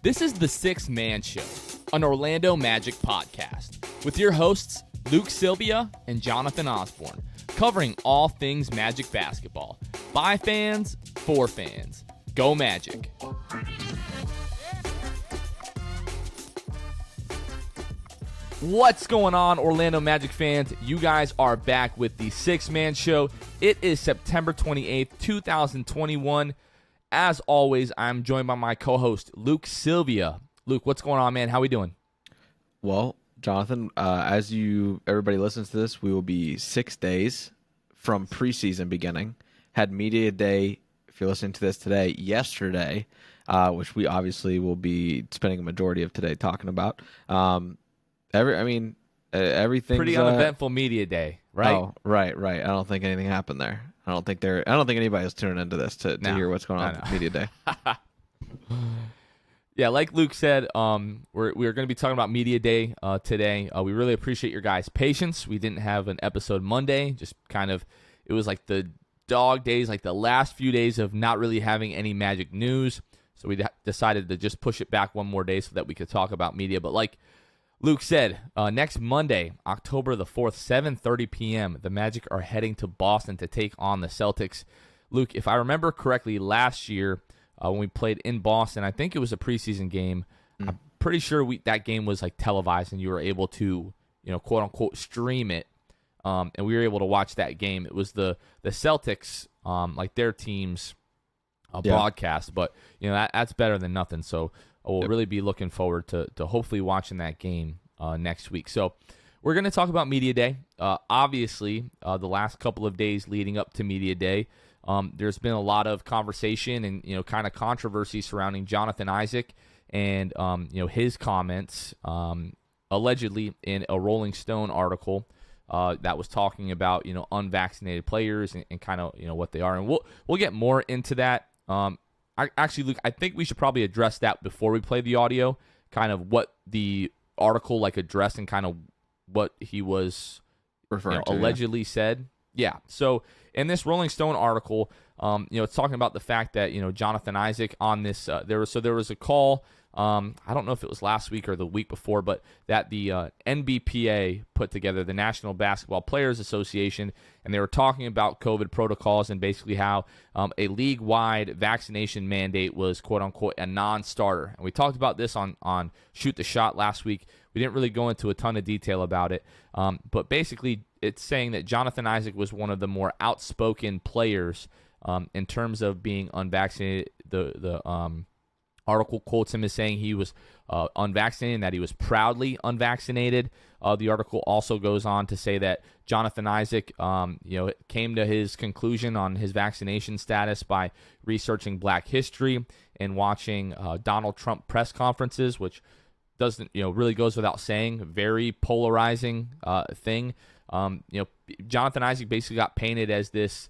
This is the Sixth Man Show, an Orlando Magic podcast, with your hosts Luke Sylvia and Jonathan Osborne, covering all things Magic basketball. By fans, for fans. Go Magic. What's going on, Orlando Magic fans? You guys are back with the Sixth Man Show. It is September 28th, 2021. As always, I'm joined by my co-host, Luke Sylvia. Luke, what's going on, man? How we doing? Well, Jonathan, as everybody listens to this, we will be 6 days from preseason beginning. Had media day, if you're listening to this today, yesterday, which we obviously will be spending a majority of today talking about. Everything's pretty uneventful media day, right? Oh, right. I don't think anything happened there. I don't think anybody was tuning into this to hear what's going on with media day. Yeah, like Luke said, we're going to be talking about media day today. We really appreciate your guys' patience. We didn't have an episode Monday, just kind of, it was like the dog days, like the last few days of not really having any Magic news. So we decided to just push it back one more day so that we could talk about media. But like Luke said, next Monday, October the 4th, 7:30 p.m., the Magic are heading to Boston to take on the Celtics. Luke, if I remember correctly, last year when we played in Boston, I think it was a preseason game. I'm pretty sure that game was like televised and you were able to, quote unquote, stream it, and we were able to watch that game. It was the Celtics, like their team's broadcast, but that's better than nothing. So we'll really be looking forward to hopefully watching that game next week. So we're going to talk about Media Day. Obviously, the last couple of days leading up to Media Day, there's been a lot of conversation and kind of controversy surrounding Jonathan Isaac and his comments allegedly in a Rolling Stone article that was talking about unvaccinated players and kind of what they are, and we'll get more into that. Luke, I think we should probably address that before we play the audio, kind of what the article addressed and kind of what he was referring to, allegedly said. Yeah. So in this Rolling Stone article, it's talking about the fact that Jonathan Isaac on this there was a call. I don't know if it was last week or the week before, but that the NBPA put together, the National Basketball Players Association, and they were talking about COVID protocols and basically how a league-wide vaccination mandate was, quote-unquote, a non-starter. And we talked about this on Shoot the Shot last week. We didn't really go into a ton of detail about it, but basically it's saying that Jonathan Isaac was one of the more outspoken players in terms of being unvaccinated. The article quotes him as saying he was unvaccinated and that he was proudly unvaccinated. The article also goes on to say that Jonathan Isaac, came to his conclusion on his vaccination status by researching Black history and watching Donald Trump press conferences, which doesn't, really goes without saying, very polarizing thing. Jonathan Isaac basically got painted as this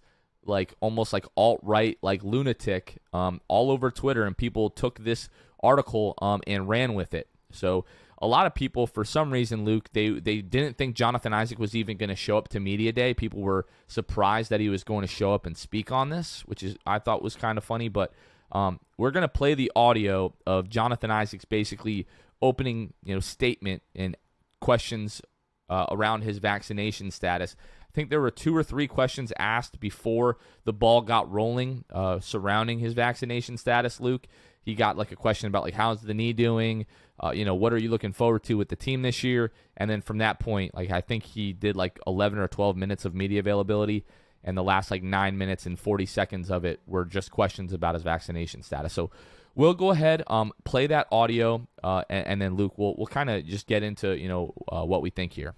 almost like alt-right, lunatic all over Twitter, and people took this article and ran with it. So a lot of people, for some reason, Luke, they didn't think Jonathan Isaac was even going to show up to Media Day. People were surprised that he was going to show up and speak on this, which I thought was kind of funny. But we're going to play the audio of Jonathan Isaac's basically opening statement and questions around his vaccination status. I think there were 2 or 3 questions asked before the ball got rolling surrounding his vaccination status, Luke. He got a question about how's the knee doing? What are you looking forward to with the team this year? And then from that point, I think he did 11 or 12 minutes of media availability, and the last 9 minutes and 40 seconds of it were just questions about his vaccination status. So we'll go ahead, play that audio, and then Luke, we'll kind of just get into what we think here.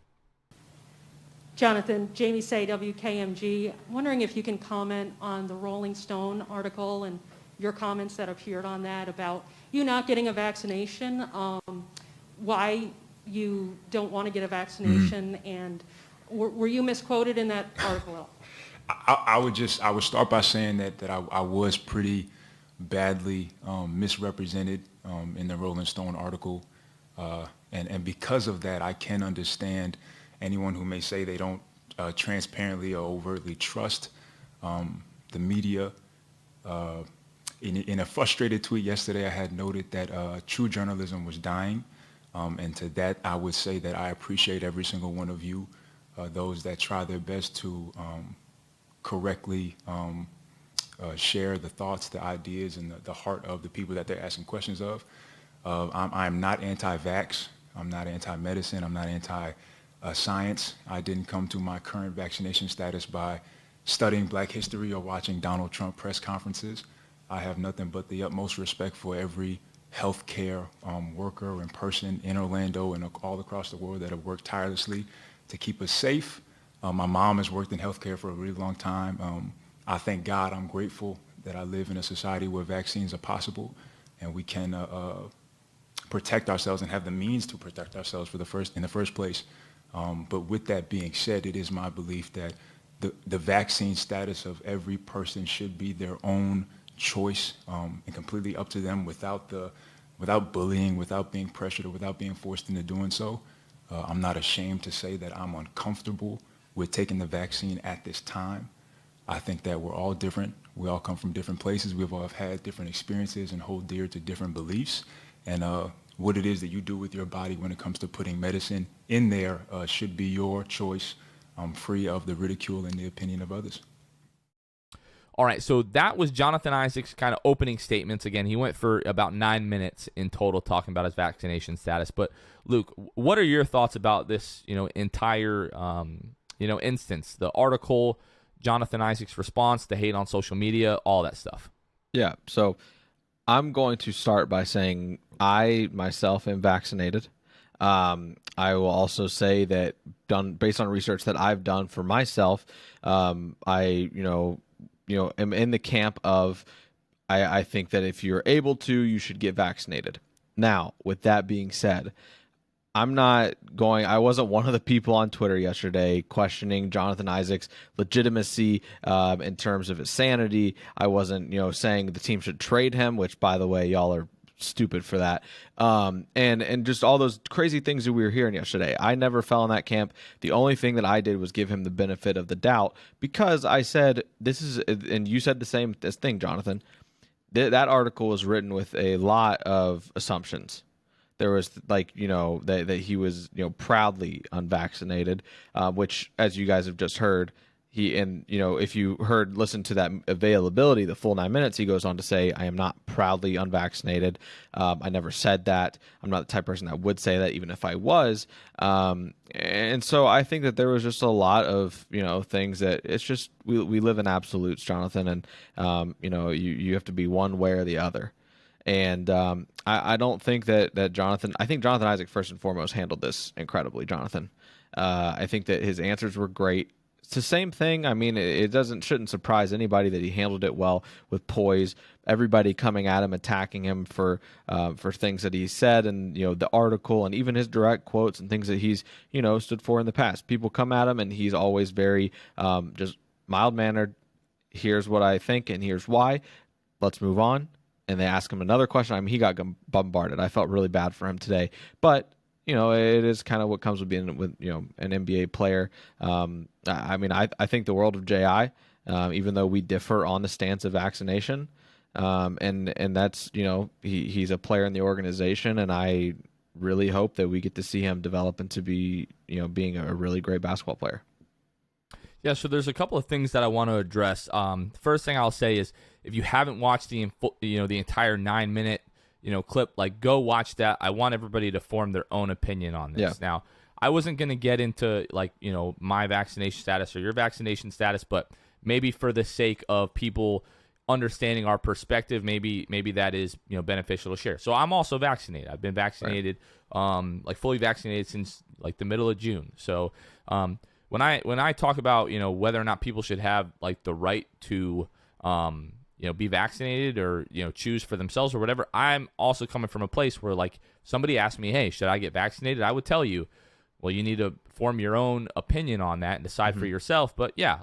Jonathan, Jamie Say, WKMG. Wondering if you can comment on the Rolling Stone article and your comments that appeared on that about you not getting a vaccination, why you don't want to get a vaccination, and were you misquoted in that article at all? I would start by saying that I was pretty badly misrepresented in the Rolling Stone article, and because of that, I can understand anyone who may say they don't transparently or overtly trust the media In a frustrated tweet yesterday, I had noted that true journalism was dying. And to that, I would say that I appreciate every single one of you, those that try their best to correctly share the thoughts, the ideas, and the heart of the people that they're asking questions of. I'm not anti-vax. I'm not anti-medicine. I'm not anti-science. I didn't come to my current vaccination status by studying Black history or watching Donald Trump press conferences. I have nothing but the utmost respect for every healthcare worker and person in Orlando and all across the world that have worked tirelessly to keep us safe. My mom has worked in healthcare for a really long time. I thank God, I'm grateful that I live in a society where vaccines are possible and we can protect ourselves and have the means to protect ourselves in the first place. But with that being said, it is my belief that the vaccine status of every person should be their own choice and completely up to them without bullying, without being pressured, or without being forced into doing so. I'm not ashamed to say that I'm uncomfortable with taking the vaccine at this time. I think that we're all different. We all come from different places. We've all had different experiences and hold dear to different beliefs. And what it is that you do with your body when it comes to putting medicine in there should be your choice, free of the ridicule and the opinion of others. All right, so that was Jonathan Isaac's kind of opening statements. Again, he went for about 9 minutes in total talking about his vaccination status. But Luke, what are your thoughts about this, entire, instance, the article, Jonathan Isaac's response, the hate on social media, all that stuff? Yeah, so I'm going to start by saying I myself am vaccinated. I will also say that based on research that I've done for myself, am in the camp of I think that if you're able to, you should get vaccinated. Now, with that being said, I wasn't one of the people on Twitter yesterday questioning Jonathan Isaac's legitimacy in terms of his sanity. I wasn't, saying the team should trade him, which, by the way, y'all are stupid for that. And just all those crazy things that we were hearing yesterday. I never fell in that camp. The only thing that I did was give him the benefit of the doubt because I said, and you said the same thing, Jonathan. That article was written with a lot of assumptions. There was that he was proudly unvaccinated, which, as you guys have just heard, if you listen to that availability, the full 9 minutes, he goes on to say, I am not proudly unvaccinated. I never said that. I'm not the type of person that would say that, even if I was. And so I think that there was just a lot of, things that it's just, we live in absolutes, Jonathan, and, you have to be one way or the other. And I don't think that Jonathan, I think Jonathan Isaac, first and foremost, handled this incredibly, Jonathan. I think that his answers were great. It's the same thing. I mean, it shouldn't surprise anybody that he handled it well with poise. Everybody coming at him, attacking him for things that he said, and the article, and even his direct quotes and things that he's stood for in the past. People come at him, and he's always very just mild mannered. Here's what I think, and here's why. Let's move on. And they ask him another question. I mean, he got bombarded. I felt really bad for him today, but it is kind of what comes with being with an NBA player. I think the world of J.I., even though we differ on the stance of vaccination, and that's he's a player in the organization, and I really hope that we get to see him develop into being a really great basketball player. Yeah, so there's a couple of things that I want to address. The first thing I'll say is if you haven't watched the entire 9 minute clip, go watch that. I want everybody to form their own opinion on this. Yeah. Now, I wasn't going to get into my vaccination status or your vaccination status, but maybe for the sake of people understanding our perspective, maybe that is beneficial to share. So I'm also vaccinated. I've been vaccinated, fully vaccinated since the middle of June. So when I talk about whether or not people should have the right to be vaccinated or choose for themselves or whatever, I'm also coming from a place where somebody asked me, hey, should I get vaccinated? I would tell you, well, you need to form your own opinion on that and decide for yourself. But yeah,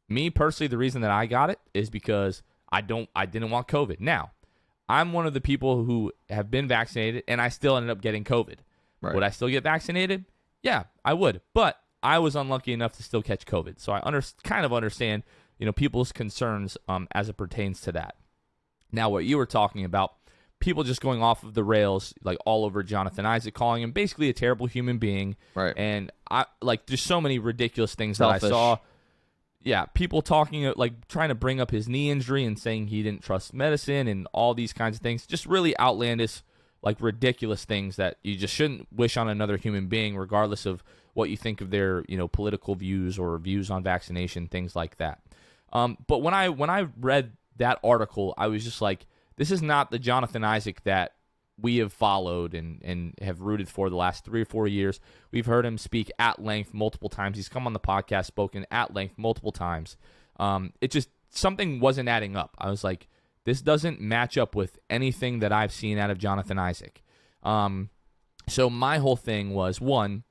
me personally, the reason that I got it is because I didn't want COVID. Now, I'm one of the people who have been vaccinated and I still ended up getting COVID. Right. Would I still get vaccinated? Yeah, I would. But I was unlucky enough to still catch COVID. So I kind of understand, people's concerns as it pertains to that. Now, what you were talking about, people just going off of the rails, like all over Jonathan Isaac, calling him basically a terrible human being. Right. And there's so many ridiculous things Selfish. that I saw. Yeah, people talking, like trying to bring up his knee injury and saying he didn't trust medicine and all these kinds of things. Just really outlandish, like ridiculous things that you just shouldn't wish on another human being, regardless of what you think of their, political views or views on vaccination, things like that. But when I read that article, I was just like, this is not the Jonathan Isaac that we have followed and have rooted for the last 3 or 4 years. We've heard him speak at length multiple times. He's come on the podcast, spoken at length multiple times. It just, something wasn't adding up. I was like, this doesn't match up with anything that I've seen out of Jonathan Isaac. So my whole thing was, one,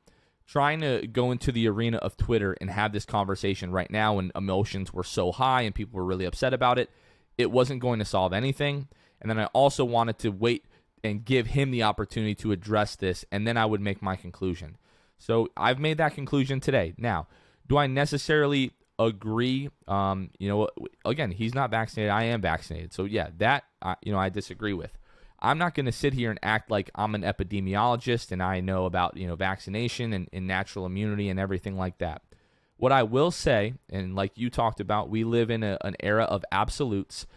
trying to go into the arena of Twitter and have this conversation right now when emotions were so high and people were really upset about it. It wasn't going to solve anything. And then I also wanted to wait and give him the opportunity to address this, and then I would make my conclusion. So I've made that conclusion today. Now, do I necessarily agree? Again, he's not vaccinated. I am vaccinated. So yeah, that I disagree with. I'm not going to sit here and act like I'm an epidemiologist and I know about vaccination and natural immunity and everything like that. What I will say, and like you talked about, we live in an era of absolutes.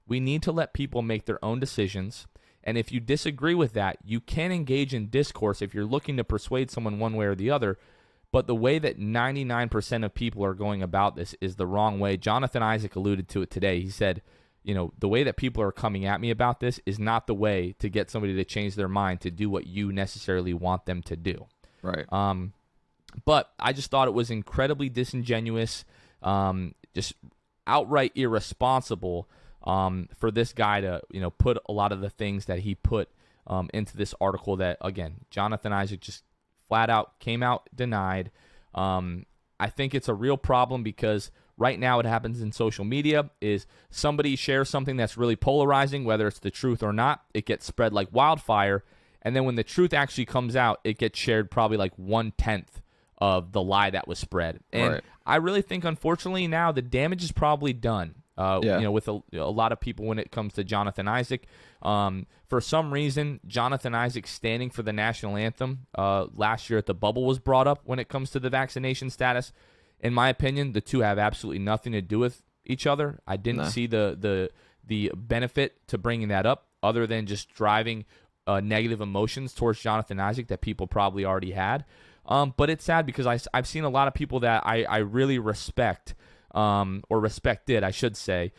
We need to let people make their own decisions. And if you disagree with that, you can engage in discourse if you're looking to persuade someone one way or the other. But the way that 99% of people are going about this is the wrong way. Jonathan Isaac alluded to it today. He said, the way that people are coming at me about this is not the way to get somebody to change their mind to do what you necessarily want them to do. Right. But I just thought it was incredibly disingenuous, just outright irresponsible for this guy to, put a lot of the things that he put into this article that, again, Jonathan Isaac just flat out came out denied. I think it's a real problem because right now what happens in social media is somebody shares something that's really polarizing, whether it's the truth or not. It gets spread like wildfire. And then when the truth actually comes out, it gets shared probably like 1/10 of the lie that was spread. And Right. I really think, unfortunately, now the damage is probably done. With a lot of people when it comes to Jonathan Isaac. For some reason, Jonathan Isaac standing for the national anthem last year at the bubble was brought up when it comes to the vaccination status. In my opinion, the two have absolutely nothing to do with each other. I didn't see the benefit to bringing that up other than just driving negative emotions towards Jonathan Isaac that people probably already had. But it's sad because I've seen a lot of people that I really respect, or respected, I should say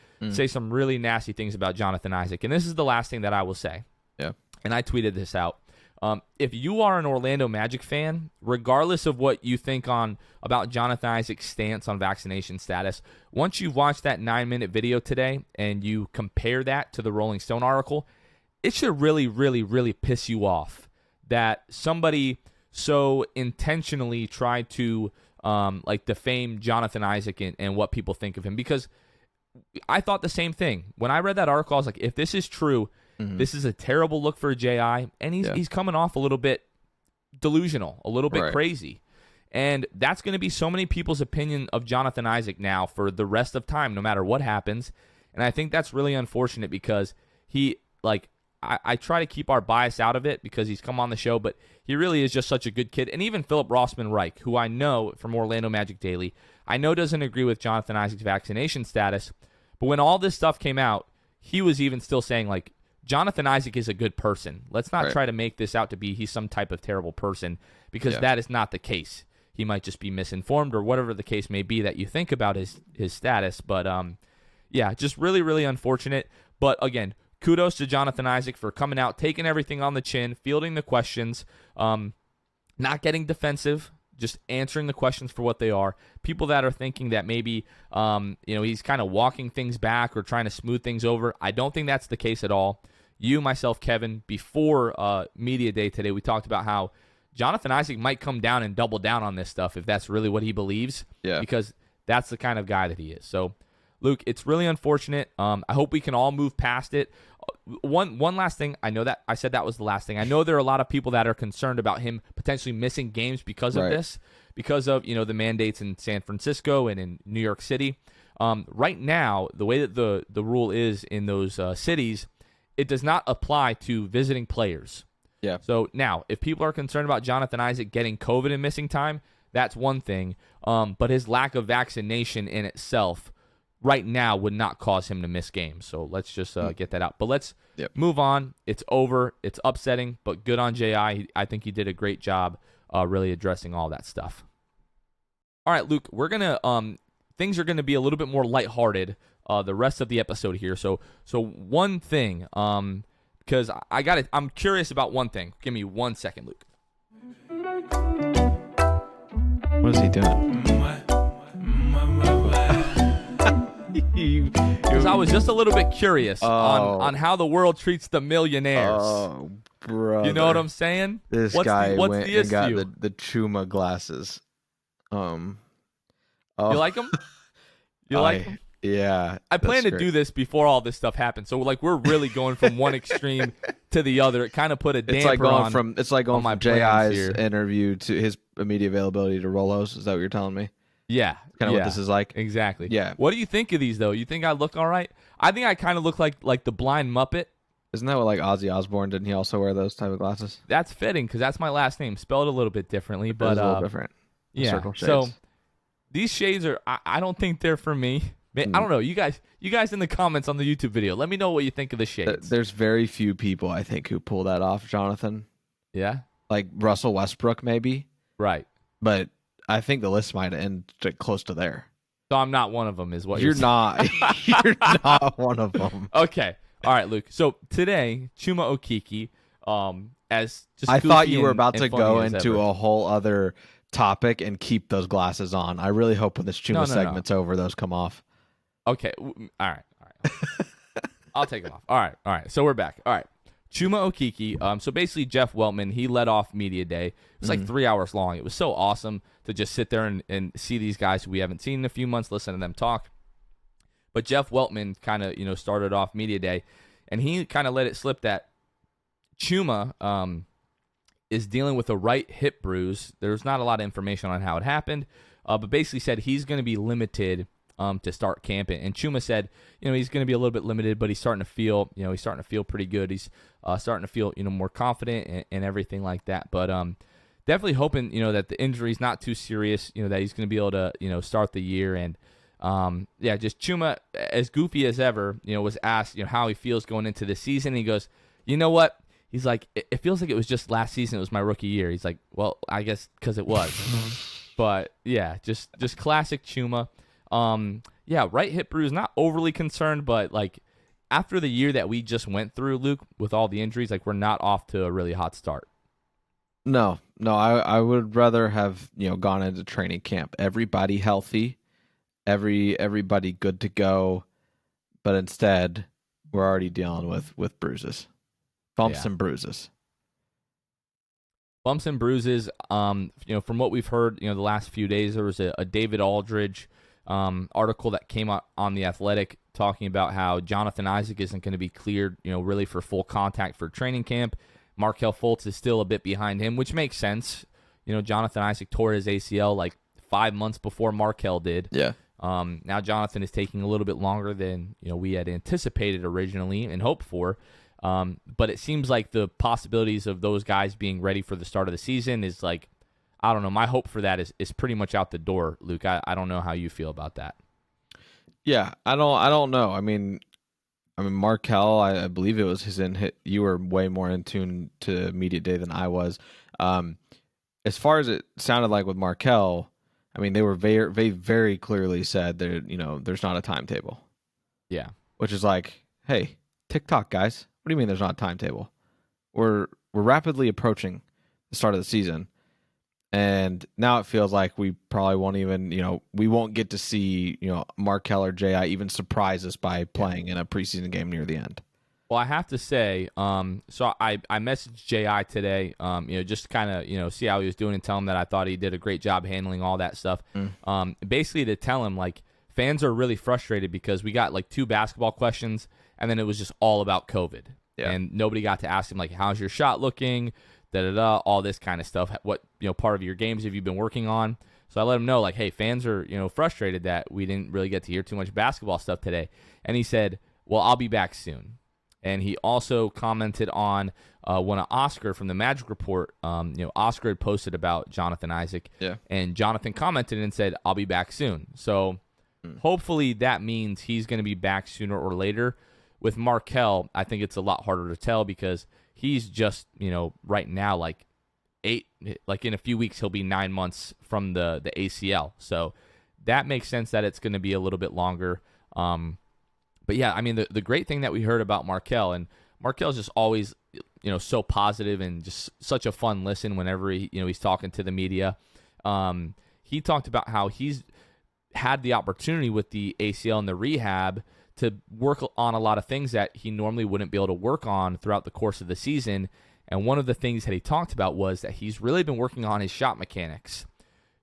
some really nasty things about Jonathan Isaac. And this is the last thing that I will say. Yeah. And I tweeted this out. If you are an Orlando Magic fan, regardless of what you think about Jonathan Isaac's stance on vaccination status, once you've watched that 9-minute video today and you compare that to the Rolling Stone article, it should really, really, really piss you off that somebody so intentionally tried to defame Jonathan Isaac and what people think of him. Because I thought the same thing. When I read that article, I was like, if this is true, this is a terrible look for J.I., and he's coming off a little bit delusional, a little bit crazy. And that's going to be so many people's opinion of Jonathan Isaac now for the rest of time, no matter what happens. And I think that's really unfortunate because I try to keep our bias out of it because he's come on the show, but he really is just such a good kid. And even Philip Rossman-Reich, who I know from Orlando Magic Daily, I know doesn't agree with Jonathan Isaac's vaccination status, but when all this stuff came out, he was even still saying, Jonathan Isaac is a good person. Let's not try to make this out to be he's some type of terrible person because that is not the case. He might just be misinformed or whatever the case may be that you think about his status. But, just really, really unfortunate. But, again, kudos to Jonathan Isaac for coming out, taking everything on the chin, fielding the questions, not getting defensive, just answering the questions for what they are. People that are thinking that maybe he's kind of walking things back or trying to smooth things over, I don't think that's the case at all. You, myself, Kevin, before Media Day today, we talked about how Jonathan Isaac might come down and double down on this stuff if that's really what he believes, because that's the kind of guy that he is. So, Luke, it's really unfortunate. I hope we can all move past it. One last thing. I know that I said that was the last thing. I know there are a lot of people that are concerned about him potentially missing games because of this, because of the mandates in San Francisco and in New York City. Right now, the way that the rule is in those cities, it does not apply to visiting players. Yeah. So now, if people are concerned about Jonathan Isaac getting COVID and missing time, that's one thing. But his lack of vaccination in itself right now would not cause him to miss games. So let's just get that out. But let's move on. It's over. It's upsetting, but good on J.I. I think he did a great job really addressing all that stuff. All right, Luke, we're going to things are going to be a little bit more lighthearted the rest of the episode here. So one thing, because I'm curious about one thing. Give me 1 second, Luke. What is he doing? Because I was just a little bit curious on how the world treats the millionaires. Oh, bro. You know what I'm saying? This what's guy what's went the and got issue? the Chuma glasses. You like them? You like them? Yeah. I plan to great. do this before all this stuff happens. So like we're really going from one extreme to the other. It kind of put a damper It's like going on. from my J.I.'s plans here. interview to his immediate availability to Rolos. Is that what you're telling me? Yeah, Kind of what this is like. Exactly. Yeah. What do you think of these though? You think I look all right? I think I kind of look like the blind Muppet. Isn't that what like Ozzy Osbourne? Didn't he also wear those type of glasses? That's fitting because that's my last name, spelled a little bit differently, It but is a little different. yeah. Circle shades. So these shades are. I don't think they're for me. I don't know. You guys in the comments on the YouTube video, let me know what you think of the shades. There's very few people I think who pull that off, Jonathan. Yeah. Like Russell Westbrook, maybe. Right. But I think the list might end close to there. So I'm not one of them, is what You're saying. not. You're not one of them. Okay. All right, Luke. So today, Chuma Okeke, as just I thought goofy you were and- about and to funny go as into ever. a whole other topic and keep those glasses on. I really hope when this Chuma No. segment's over, those come off. Okay. All right. I'll take them off. All right. So we're back. All right. Chuma Okeke. So basically, Jeff Weltman, he led off media day. It was like 3 hours long. It was so awesome to just sit there and see these guys who we haven't seen in a few months, listen to them talk. But Jeff Weltman kind of started off media day, and he kind of let it slip that Chuma is dealing with a right hip bruise. There's not a lot of information on how it happened, but basically said he's going to be limited to start camping. And Chuma said, he's going to be a little bit limited, but he's starting to feel, pretty good. He's starting to feel, more confident and everything like that. But definitely hoping, that the injury's not too serious, that he's going to be able to, start the year. And just Chuma, as goofy as ever, was asked, how he feels going into the season. And he goes, you know what? He's like, it feels like it was just last season. It was my rookie year. He's like, well, I guess because it was. But yeah, just classic Chuma. Right hip bruise, not overly concerned, but like after the year that we just went through, Luke, with all the injuries, like we're not off to a really hot start. No, I would rather have gone into training camp, everybody healthy, everybody good to go, but instead we're already dealing with bruises, bumps and bruises. Bumps and bruises. From what we've heard, the last few days, there was a David Aldridge article that came out on The Athletic talking about how Jonathan Isaac isn't going to be cleared, really for full contact for training camp. Markelle Fultz is still a bit behind him, which makes sense. Jonathan Isaac tore his ACL like 5 months before Markelle did. Yeah. Now Jonathan is taking a little bit longer than we had anticipated originally and hoped for. But it seems like the possibilities of those guys being ready for the start of the season is like, I don't know. My hope for that is pretty much out the door, Luke. I don't know how you feel about that. Yeah, I don't know. I mean, Markelle, I believe it was his you were way more in tune to media day than I was. As far as it sounded like with Markelle, I mean, they very clearly said that there's not a timetable. Yeah. Which is like, hey, TikTok guys, what do you mean there's not a timetable? We're rapidly approaching the start of the season. And now it feels like we probably won't even, we won't get to see, Markelle or J.I. even surprise us by playing in a preseason game near the end. Well, I have to say, so I messaged J.I. today, just kind of, see how he was doing and tell him that I thought he did a great job handling all that stuff. Basically to tell him, like, fans are really frustrated because we got, like, 2 basketball questions, and then it was just all about COVID. Yeah. And nobody got to ask him, like, how's your shot looking? All this kind of stuff. What part of your games have you been working on? So I let him know, like, hey, fans are, frustrated that we didn't really get to hear too much basketball stuff today. And he said, well, I'll be back soon. And he also commented on when Oscar from the Magic Report, Oscar had posted about Jonathan Isaac. Yeah. And Jonathan commented and said, I'll be back soon. So hopefully that means he's going to be back sooner or later. With Markelle, I think it's a lot harder to tell because he's just, right now, like in a few weeks, he'll be 9 months from the ACL. So that makes sense that it's going to be a little bit longer. But yeah, I mean, the great thing that we heard about Markelle, and Markelle's just always, so positive and just such a fun listen whenever he's talking to the media. He talked about how he's had the opportunity with the ACL and the rehab to work on a lot of things that he normally wouldn't be able to work on throughout the course of the season. And one of the things that he talked about was that he's really been working on his shot mechanics,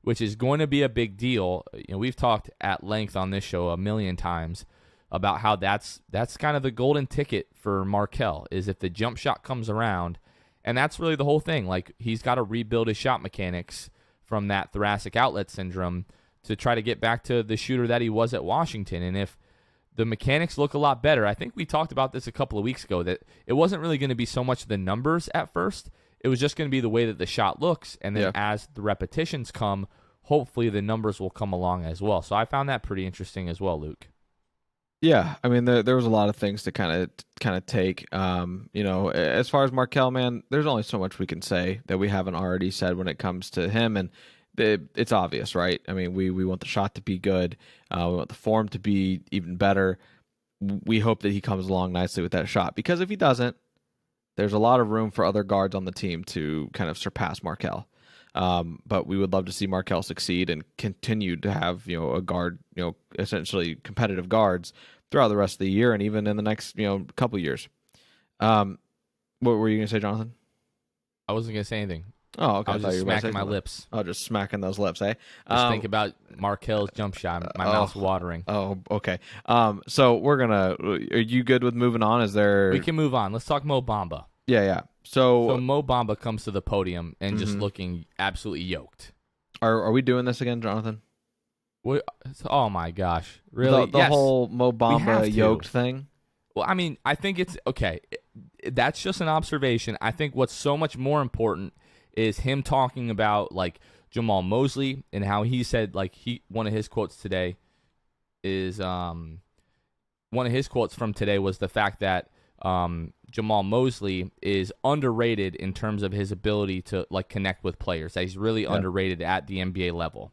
which is going to be a big deal. We've talked at length on this show a million times about how that's kind of the golden ticket for Markelle, is if the jump shot comes around. And that's really the whole thing. Like, he's got to rebuild his shot mechanics from that thoracic outlet syndrome to try to get back to the shooter that he was at Washington. And if the mechanics look a lot better, I think we talked about this a couple of weeks ago, that it wasn't really going to be so much the numbers at first. It was just going to be the way that the shot looks. And then as the repetitions come, hopefully the numbers will come along as well. So I found that pretty interesting as well, Luke. Yeah, I mean, there was a lot of things to kind of take. As far as Markelle, man, there's only so much we can say that we haven't already said when it comes to him, and it's obvious, right? I mean, we want the shot to be good, we want the form to be even better. We hope that he comes along nicely with that shot, because if he doesn't, there's a lot of room for other guards on the team to kind of surpass Markelle. But we would love to see Markelle succeed and continue to have, a guard, essentially competitive guards throughout the rest of the year and even in the next, couple of years. What were you going to say, Jonathan? I wasn't going to say anything. Oh, okay. I was just smacking my lips. Oh, just smacking those lips, eh? Just think about Markelle's jump shot. My mouth's watering. Oh, okay. So are you good with moving on? We can move on. Let's talk Mo Bamba. Yeah. So Mo Bamba comes to the podium and just looking absolutely yoked. Are we doing this again, Jonathan? What? Oh my gosh! Really? The whole Mo Bamba yoked thing? Well, I mean, I think it's okay. That's just an observation. I think what's so much more important is him talking about like Jamal Mosley and how he said, like, one of his quotes today is one of his quotes from today was the fact that Jamal Mosley is underrated in terms of his ability to like connect with players. That he's really underrated at the NBA level.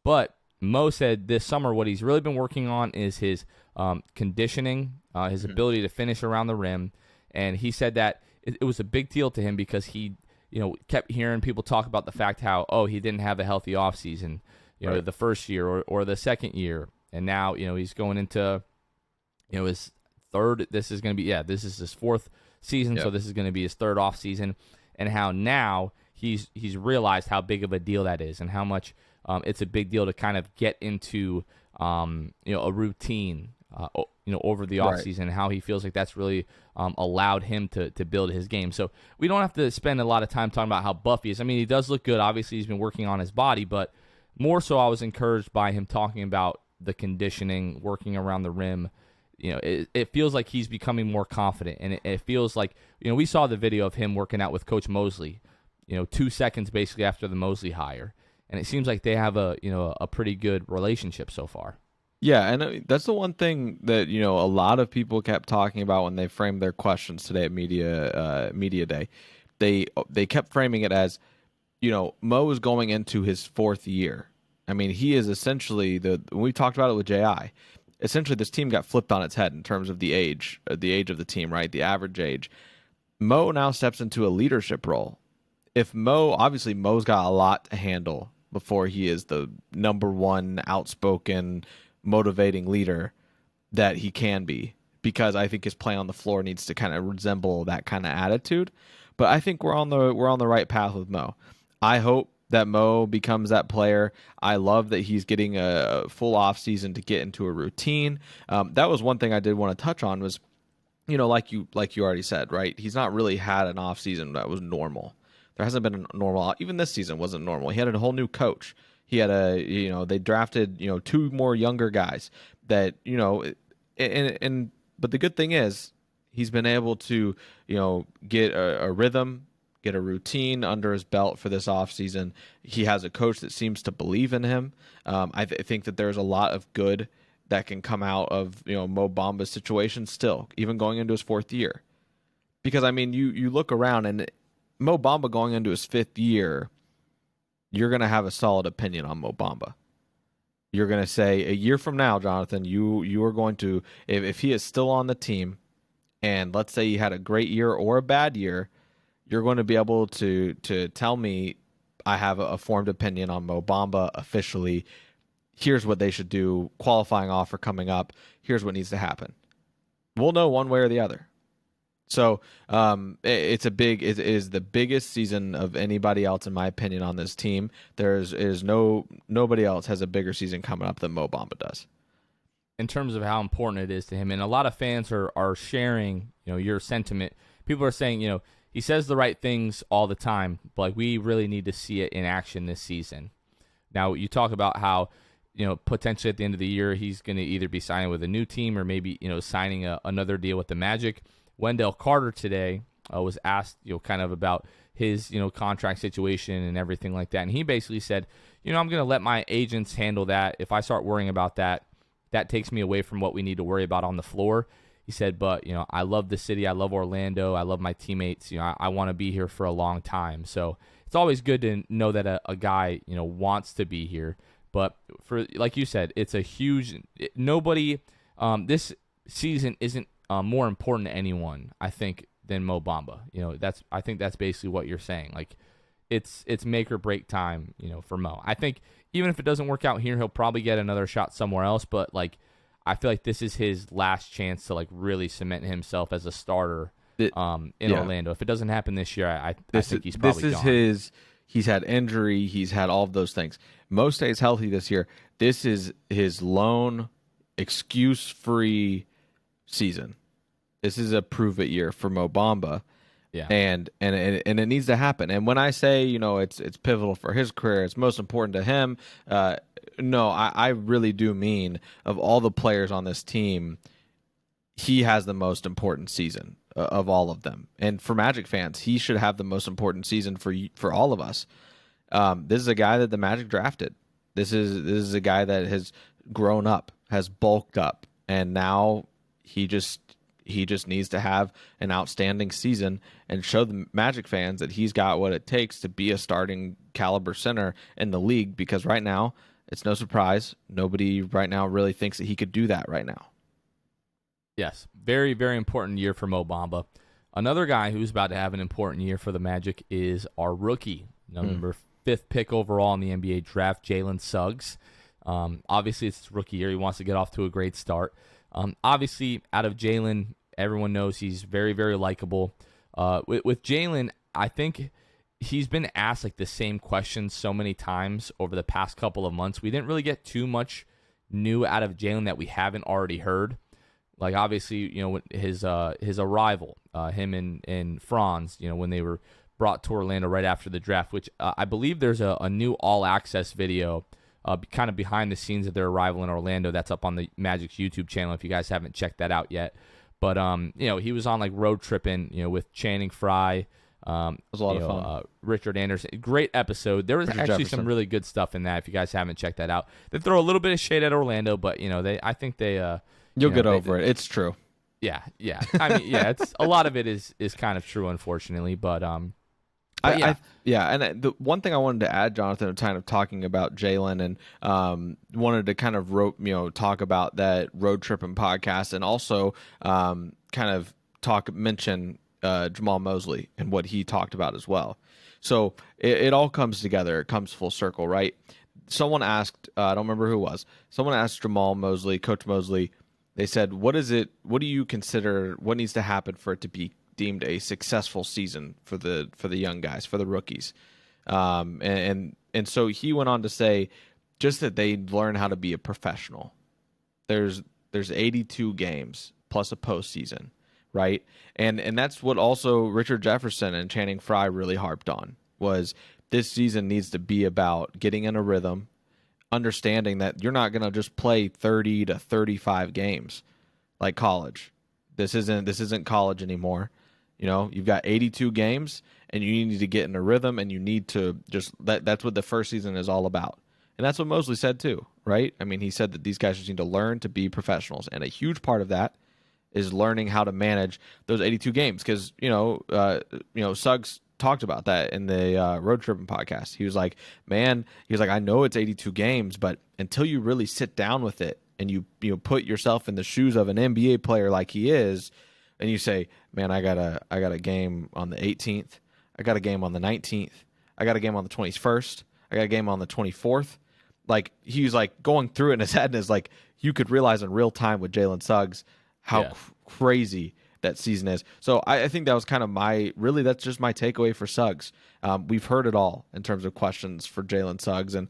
But Mo said this summer what he's really been working on is his conditioning, his ability to finish around the rim. And he said that it was a big deal to him because he, kept hearing people talk about the fact how, he didn't have a healthy offseason, the first year or the second year. And now, he's going into, his third. This is going to be, this is his fourth season. So this is going to be his third off season, and how now he's realized how big of a deal that is and how much it's a big deal to kind of get into, a routine, over the offseason, and how he feels like that's really allowed him to build his game. So we don't have to spend a lot of time talking about how buff he is. I mean, he does look good. Obviously, he's been working on his body, but more so I was encouraged by him talking about the conditioning, working around the rim. It feels like he's becoming more confident, and it feels like, we saw the video of him working out with Coach Mosley, 2 seconds basically after the Mosley hire, and it seems like they have a pretty good relationship so far. Yeah, and that's the one thing that a lot of people kept talking about when they framed their questions today at media day. They kept framing it as, Mo is going into his fourth year. I mean, he is essentially when we talked about it with J.I., essentially this team got flipped on its head in terms of the age of the team, right? The average age. Mo now steps into a leadership role. Obviously Mo's got a lot to handle before he is the number one outspoken, motivating leader that he can be, because I think his play on the floor needs to kind of resemble that kind of attitude. But I think we're on the right path with Mo. I hope that Mo becomes that player. I love that he's getting a full off season to get into a routine. That was one thing I did want to touch on was, like you already said, right? He's not really had an off season that was normal. There hasn't been a normal. Even this season wasn't normal. He had a whole new coach. He had they drafted, 2 more younger guys that, but the good thing is he's been able to, get a rhythm, get a routine under his belt for this offseason. He has a coach that seems to believe in him. I think that there's a lot of good that can come out of, Mo Bamba's situation still, even going into his 4th year. Because, I mean, you look around and Mo Bamba going into his 5th year, you're going to have a solid opinion on Mo Bamba. You're going to say, a year from now, Jonathan, you are going to, if he is still on the team, and let's say he had a great year or a bad year, you're going to be able to tell me I have a formed opinion on Mo Bamba officially. Here's what they should do. Qualifying offer coming up. Here's what needs to happen. We'll know one way or the other. So it is the biggest season of anybody else, in my opinion, on this team. Nobody else has a bigger season coming up than Mo Bamba does. In terms of how important it is to him, and a lot of fans are sharing, your sentiment. People are saying, he says the right things all the time, but like we really need to see it in action this season. Now, you talk about how, potentially at the end of the year, he's going to either be signing with a new team or maybe, signing another deal with the Magic. Wendell Carter today was asked, kind of about his, contract situation and everything like that. And he basically said, I'm going to let my agents handle that. If I start worrying about that, that takes me away from what we need to worry about on the floor. He said, but, I love the city. I love Orlando. I love my teammates. I want to be here for a long time. So it's always good to know that a guy, wants to be here. But for, like you said, it's a huge, nobody, this season isn't more important to anyone, I think, than Mo Bamba. I think that's basically what you're saying. Like, it's make or break time, for Mo. I think even if it doesn't work out here, he'll probably get another shot somewhere else. But like, I feel like this is his last chance to like really cement himself as a starter in Orlando. If it doesn't happen this year, I think he's probably gone. He's had injury. He's had all of those things. Mo stays healthy this year. This is his lone excuse-free season. This is a prove-it year for Mo Bamba. Yeah. And it needs to happen. And when I say, it's pivotal for his career, it's most important to him, no, I really do mean of all the players on this team, he has the most important season of all of them. And for Magic fans, he should have the most important season for all of us. This is a guy that the Magic drafted. This is a guy that has grown up, has bulked up, and now he just needs to have an outstanding season and show the Magic fans that he's got what it takes to be a starting caliber center in the league, because right now, it's no surprise, nobody right now really thinks that he could do that right now. Yes, very, very important year for Mo Bamba. Another guy who's about to have an important year for the Magic is our rookie, number 5th pick overall in the NBA draft, Jalen Suggs. Obviously, it's his rookie year. He wants to get off to a great start. Obviously, out of Jalen, everyone knows he's very, very likable. With Jalen, I think he's been asked like the same questions so many times over the past couple of months. We didn't really get too much new out of Jalen that we haven't already heard. Like, obviously, his arrival, him and Franz, when they were brought to Orlando right after the draft, which I believe there's a new all-access video kind of behind the scenes of their arrival in Orlando that's up on the Magic's YouTube channel if you guys haven't checked that out yet. But, he was on, like, road tripping, with Channing Frye. It was a lot of fun. Richard Anderson. Great episode. There was Richard actually Jefferson. some really good stuff in that if you guys haven't checked that out. They throw a little bit of shade at Orlando, but, I think they... You'll get over it. It's true. Yeah. I mean, yeah, it's a lot of it is kind of true, unfortunately, but yeah. And the one thing I wanted to add, Jonathan, kind of talking about Jalen, and wanted to kind of talk about that road tripping podcast, and also kind of mention Jamal Mosley and what he talked about as well. So it all comes together. It comes full circle, right? Someone asked, I don't remember who it was. Someone asked Jamal Mosley, Coach Mosley. They said, what do you consider, what needs to happen for it to be deemed a successful season for the young guys, for the rookies? And so he went on to say just that they learn how to be a professional. There's 82 games plus a postseason, right? And that's what also Richard Jefferson and Channing Frye really harped on, was this season needs to be about getting in a rhythm, understanding that you're not going to just play 30 to 35 games like college. This isn't college anymore. You've got 82 games, and you need to get in a rhythm, and you need to just that's what the first season is all about. And that's what Mosley said too, right? I mean, he said that these guys just need to learn to be professionals, and a huge part of that is learning how to manage those 82 games. Because Suggs talked about that in the road tripping podcast. He was like, I know it's 82 games, but until you really sit down with it and you put yourself in the shoes of an NBA player like he is, and you say, man, I got a game on the 18th, I got a game on the 19th, I got a game on the 21st, I got a game on the 24th. Like, he's like going through it in his head, and is like, you could realize in real time with Jalen Suggs how crazy that season is. So I think that was kind of that's just my takeaway for Suggs. We've heard it all in terms of questions for Jalen Suggs, and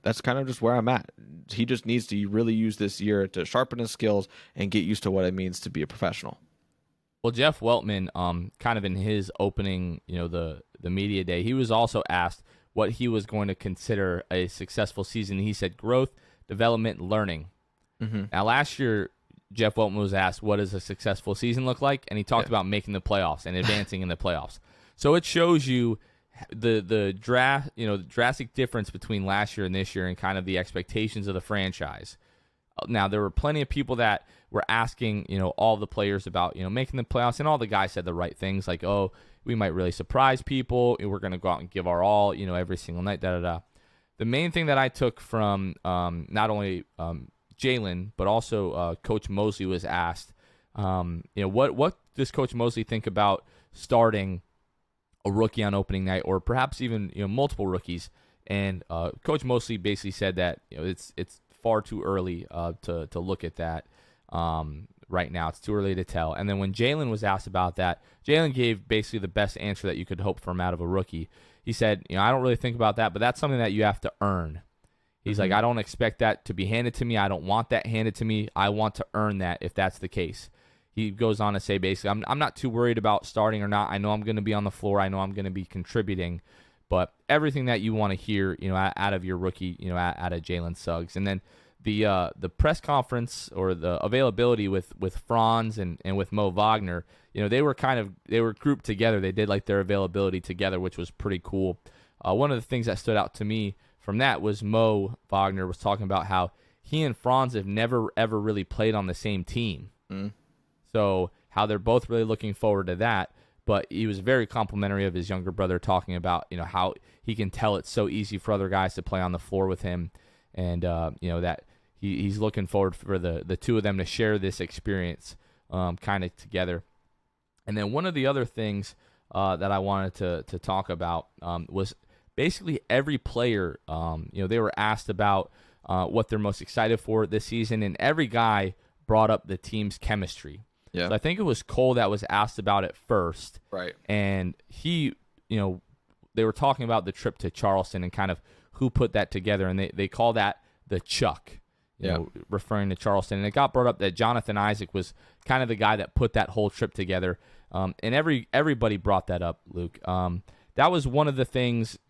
that's kind of just where I'm at. He just needs to really use this year to sharpen his skills and get used to what it means to be a professional. Well, Jeff Weltman, kind of in his opening, the media day, he was also asked what he was going to consider a successful season. He said growth, development, learning. Mm-hmm. Now, last year, Jeff Weltman was asked, what does a successful season look like? And he talked about making the playoffs and advancing in the playoffs. So it shows you the drastic difference between last year and this year, and kind of the expectations of the franchise. Now, there were plenty of people that were asking, all the players about, making the playoffs, and all the guys said the right things, like, oh, we might really surprise people. We're going to go out and give our all, every single night, da-da-da. The main thing that I took from not only Jalen, but also Coach Mosley was asked, what does Coach Mosley think about starting a rookie on opening night, or perhaps even multiple rookies? And Coach Mosley basically said that it's far too early to look at that right now. It's too early to tell. And then when Jalen was asked about that, Jalen gave basically the best answer that you could hope from out of a rookie. He said, I don't really think about that, but that's something that you have to earn. He's like, I don't expect that to be handed to me. I don't want that handed to me. I want to earn that if that's the case. He goes on to say, basically, I'm not too worried about starting or not. I know I'm going to be on the floor. I know I'm going to be contributing. But everything that you want to hear, out of your rookie, out of Jalen Suggs. And then the press conference, or the availability with Franz and with Mo Wagner, they were grouped together. They did like their availability together, which was pretty cool. One of the things that stood out to me from that was Mo Wagner was talking about how he and Franz have never ever really played on the same team. So how they're both really looking forward to that. But he was very complimentary of his younger brother, talking about how he can tell it's so easy for other guys to play on the floor with him, and that he's looking forward for the two of them to share this experience kind of together. And then one of the other things that I wanted to talk about was basically every player. They were asked about what they're most excited for this season, and every guy brought up the team's chemistry. Yeah. So I think it was Cole that was asked about it first. Right. And he, they were talking about the trip to Charleston and kind of who put that together, and they call that the Chuck, referring to Charleston. And it got brought up that Jonathan Isaac was kind of the guy that put that whole trip together. And everybody brought that up, Luke. That was one of the things,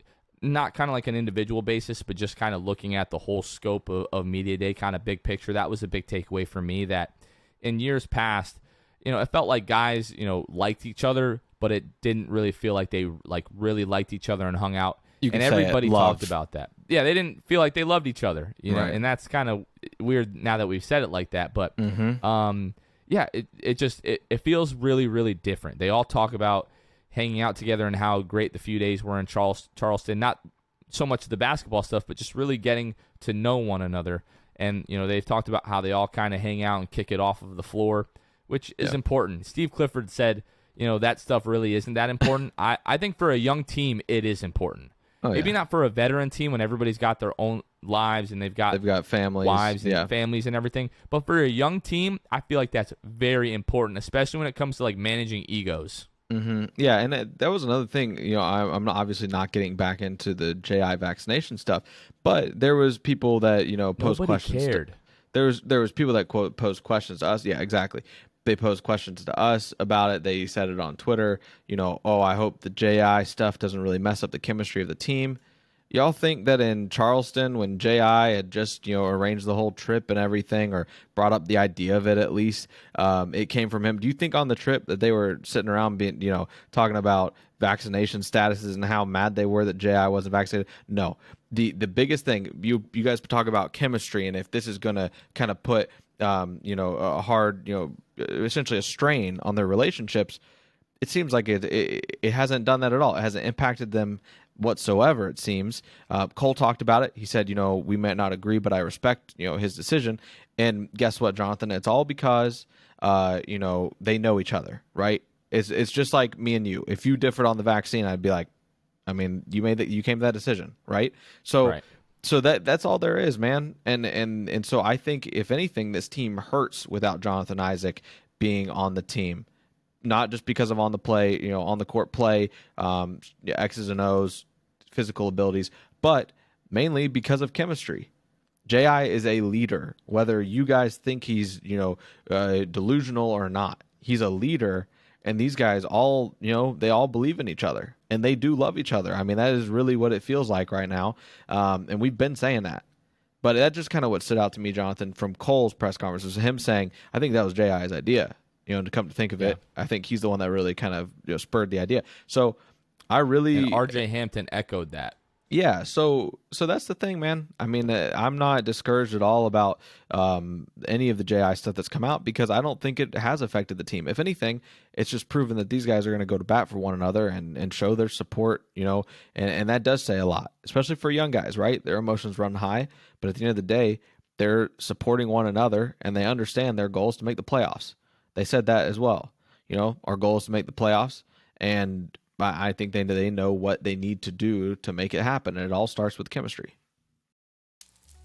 not kind of like an individual basis, but just kind of looking at the whole scope of Media Day, kind of big picture. That was a big takeaway for me, that in years past, it felt like guys, liked each other, but it didn't really feel like they really liked each other and hung out. And everybody talked about that. Yeah, they didn't feel like they loved each other, right. And that's kind of weird now that we've said it like that. But it feels really, really different. They all talk about hanging out together and how great the few days were in Charleston. Not so much the basketball stuff, but just really getting to know one another. And they've talked about how they all kind of hang out and kick it off of the floor, which is important. Steve Clifford said, that stuff really isn't that important. I think for a young team, it is important. Maybe not for a veteran team when everybody's got their own lives and they've got families, wives and families and everything. But for a young team, I feel like that's very important, especially when it comes to managing egos. Mm-hmm. Yeah, and that was another thing. I'm obviously not getting back into the JI vaccination stuff, but there was people that posed questions. Cared. There was people that posed questions to us. Yeah, exactly. They posed questions to us about it. They said it on Twitter. I hope the JI stuff doesn't really mess up the chemistry of the team. Y'all think that in Charleston, when J.I. had just, arranged the whole trip and everything, or brought up the idea of it at least, it came from him? Do you think on the trip that they were sitting around being, talking about vaccination statuses and how mad they were that J.I. wasn't vaccinated? No. The biggest thing, you guys talk about chemistry, and if this is going to kind of put, a hard, essentially a strain on their relationships, it seems like it hasn't done that at all. It hasn't impacted them whatsoever, it seems. Cole talked about it. He said, we might not agree, but I respect, his decision. And guess what, Jonathan? It's all because, they know each other, right? It's just like me and you. If you differed on the vaccine, I'd be like, I mean, you came to that decision, right? So, Right. so that's all there is, man. And so I think if anything, this team hurts without Jonathan Isaac being on the team. Not just because of on the court play, X's and O's, physical abilities, but mainly because of chemistry. J.I. is a leader, whether you guys think he's, delusional or not. He's a leader, and these guys all, they all believe in each other, and they do love each other. I mean, that is really what it feels like right now, and we've been saying that. But that's just kind of what stood out to me, Jonathan, from Cole's press conference, was him saying, I think that was J.I.'s idea. To come to think of it, I think he's the one that really kind of spurred the idea. So I really... And RJ Hampton echoed that. Yeah, so that's the thing, man. I mean, I'm not discouraged at all about any of the JI stuff that's come out, because I don't think it has affected the team. If anything, it's just proven that these guys are going to go to bat for one another and show their support, and that does say a lot, especially for young guys, right? Their emotions run high, but at the end of the day, they're supporting one another, and they understand their goal is to make the playoffs. They said that as well. Our goal is to make the playoffs, and I think they know what they need to do to make it happen, and it all starts with chemistry.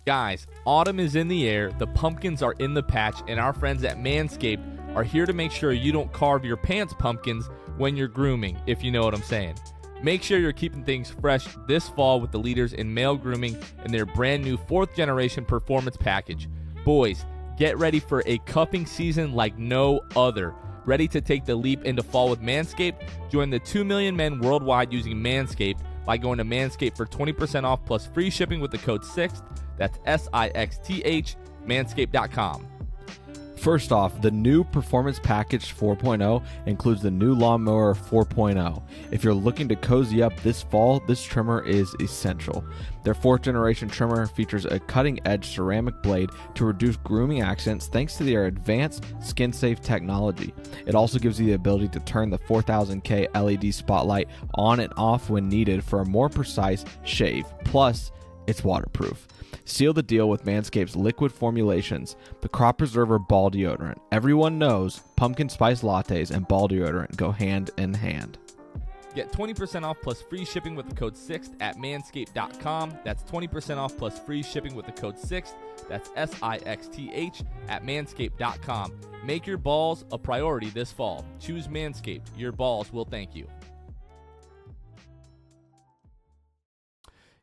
Guys, autumn is in the air, the pumpkins are in the patch, and our friends at Manscaped are here to make sure you don't carve your pants pumpkins when you're grooming, if you know what I'm saying. Make sure you're keeping things fresh this fall with the leaders in male grooming and their brand new 4th generation performance package. Boys, get ready for a cuffing season like no other. Ready to take the leap into fall with Manscaped? Join the 2 million men worldwide using Manscaped by going to Manscaped for 20% off plus free shipping with the code SIXTH. That's SIXTH, manscaped.com. First off, the new Performance Package 4.0 includes the new Lawnmower 4.0. If you're looking to cozy up this fall, this trimmer is essential. Their 4th generation trimmer features a cutting-edge ceramic blade to reduce grooming accidents thanks to their advanced skin-safe technology. It also gives you the ability to turn the 4000K LED spotlight on and off when needed for a more precise shave. Plus, it's waterproof. Seal the deal with Manscaped's liquid formulations, the Crop Preserver Ball Deodorant. Everyone knows pumpkin spice lattes and ball deodorant go hand in hand. Get 20% off plus free shipping with the code SIXTH at manscaped.com. That's 20% off plus free shipping with the code SIXTH. That's SIXTH at manscaped.com. Make your balls a priority this fall. Choose Manscaped. Your balls will thank you.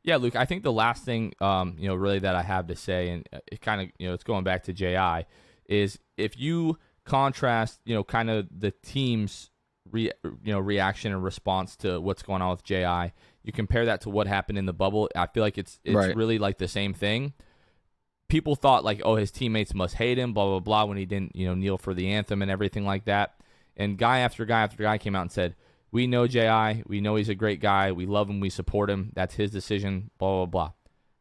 Yeah, Luke, I think the last thing, really that I have to say, and it kind of, it's going back to JI, is if you contrast, kind of the team's, reaction and response to what's going on with JI, you compare that to what happened in the bubble. I feel like it's right. Really like the same thing. People thought like, oh, his teammates must hate him, blah, blah, blah, when he didn't, kneel for the anthem and everything like that. And guy after guy after guy came out and said, we know J.I., we know he's a great guy, we love him, we support him, that's his decision, blah, blah, blah.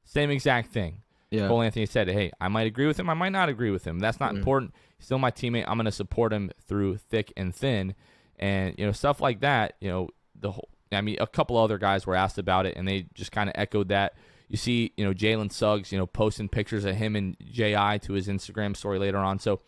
Same exact thing. Yeah. Cole Anthony said, hey, I might agree with him, I might not agree with him. That's not important. He's still my teammate. I'm going to support him through thick and thin. And, stuff like that, a couple other guys were asked about it, and they just kind of echoed that. You see, Jalen Suggs, posting pictures of him and J.I. to his Instagram story later on. So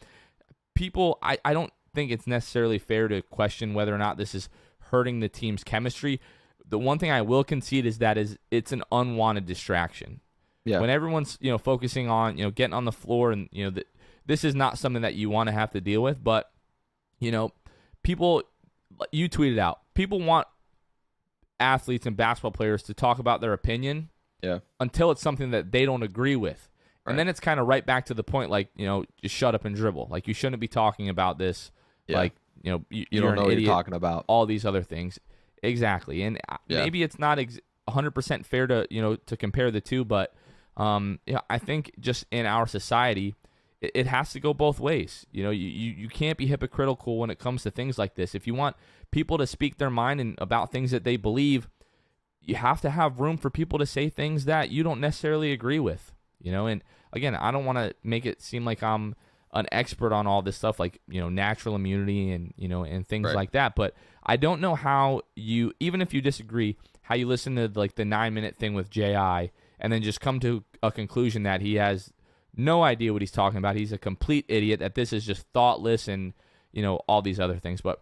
people, I don't think it's necessarily fair to question whether or not this is hurting the team's chemistry. The one thing I will concede is that it's an unwanted distraction. Yeah. When everyone's focusing on getting on the floor, and this is not something that you want to have to deal with. But people, you tweeted out, people want athletes and basketball players to talk about their opinion. Yeah. Until it's something that they don't agree with. Right. And then it's kind of right back to the point, like, just shut up and dribble. Like, you shouldn't be talking about this. Yeah. Like, you don't know what idiot, you're talking about. All these other things. Exactly. And maybe it's not 100% fair to to compare the two, but I think just in our society, it has to go both ways. You can't be hypocritical when it comes to things like this. If you want people to speak their mind and about things that they believe, you have to have room for people to say things that you don't necessarily agree with. And again, I don't want to make it seem like I'm an expert on all this stuff, like natural immunity and and things Right. like that. But I don't know how you, even if you disagree, how you listen to like the 9-minute thing with Ji and then just come to a conclusion that he has no idea what he's talking about. He's a complete idiot. That this is just thoughtless and all these other things. But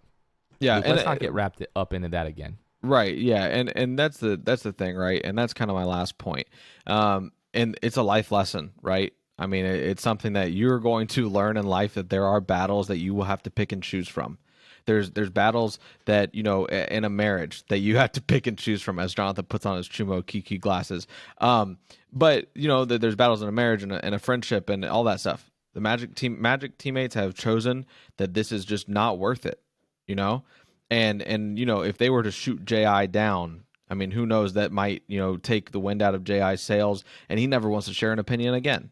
Yeah, Luke, and let's not get wrapped up into that again. right, yeah, and that's the thing, right? And that's kind of my last point. And it's a life lesson, right? I mean, it's something that you're going to learn in life, that there are battles that you will have to pick and choose from. There's battles that in a marriage that you have to pick and choose from, as Jonathan puts on his Chumo Kiki glasses. But there's battles in a marriage and a friendship and all that stuff. The Magic teammates have chosen that this is just not worth it, and if they were to shoot Ji down, I mean, who knows, that might take the wind out of Ji's sails, and he never wants to share an opinion again.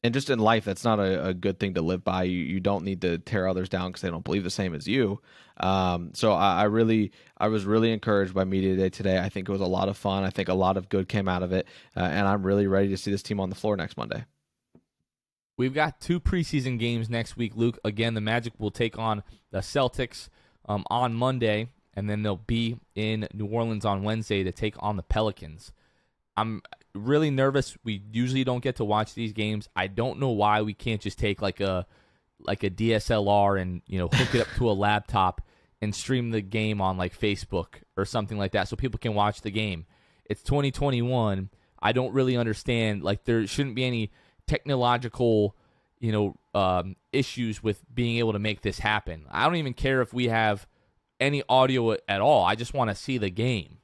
And just in life, that's not a good thing to live by. You don't need to tear others down because they don't believe the same as you. So I was really encouraged by Media Day today. I think it was a lot of fun. I think a lot of good came out of it. And I'm really ready to see this team on the floor next Monday. We've got 2 preseason games next week, Luke. Again, the Magic will take on the Celtics on Monday, and then they'll be in New Orleans on Wednesday to take on the Pelicans. I'm really nervous. We usually don't get to watch these games. I don't know why we can't just take like a DSLR and hook it up to a laptop and stream the game on like Facebook or something like that so people can watch the game. It's 2021. I don't really understand. Like, there shouldn't be any technological issues with being able to make this happen. I don't even care if we have any audio at all. I just want to see the game.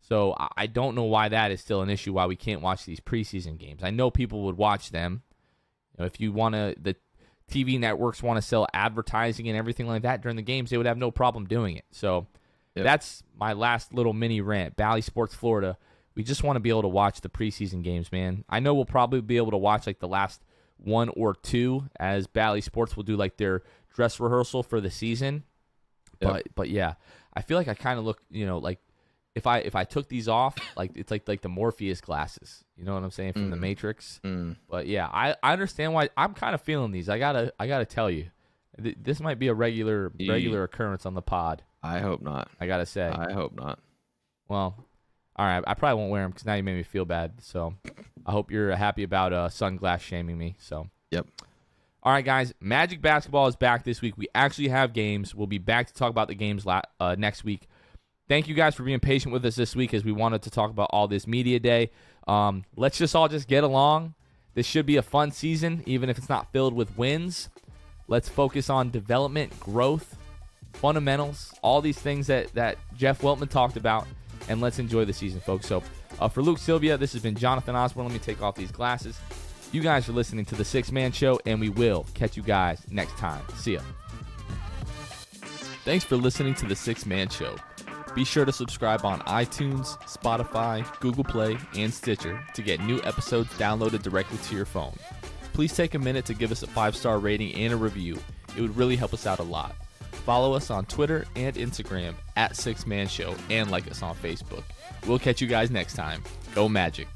So I don't know why that is still an issue, why we can't watch these preseason games. I know people would watch them. If you want to, the TV networks want to sell advertising and everything like that during the games, they would have no problem doing it. So That's my last little mini rant. Bally Sports Florida, we just want to be able to watch the preseason games, man. I know we'll probably be able to watch like the last 1 or 2, as Bally Sports will do like their dress rehearsal for the season. But yeah, I feel like I kind of look, like, if I took these off, like it's like the Morpheus glasses, you know what I'm saying, from the Matrix. But yeah, I understand why I'm kind of feeling these. I gotta tell you, this might be a regular occurrence on the pod. I hope not. I gotta say. I hope not. Well, all right, I probably won't wear them because now you made me feel bad. So I hope you're happy about sunglass shaming me. So Yep. All right, guys, Magic basketball is back this week. We actually have games. We'll be back to talk about the games next week. Thank you guys for being patient with us this week as we wanted to talk about all this Media Day. Let's just all get along. This should be a fun season, even if it's not filled with wins. Let's focus on development, growth, fundamentals, all these things that Jeff Weltman talked about, and let's enjoy the season, folks. So for Luke Sylvia, this has been Jonathan Osborne. Let me take off these glasses. You guys are listening to The Sixth Man Show, and we will catch you guys next time. See ya. Thanks for listening to The Sixth Man Show. Be sure to subscribe on iTunes, Spotify, Google Play, and Stitcher to get new episodes downloaded directly to your phone. Please take a minute to give us a 5-star rating and a review. It would really help us out a lot. Follow us on Twitter and Instagram at Sixth Man Show, and like us on Facebook. We'll catch you guys next time. Go Magic.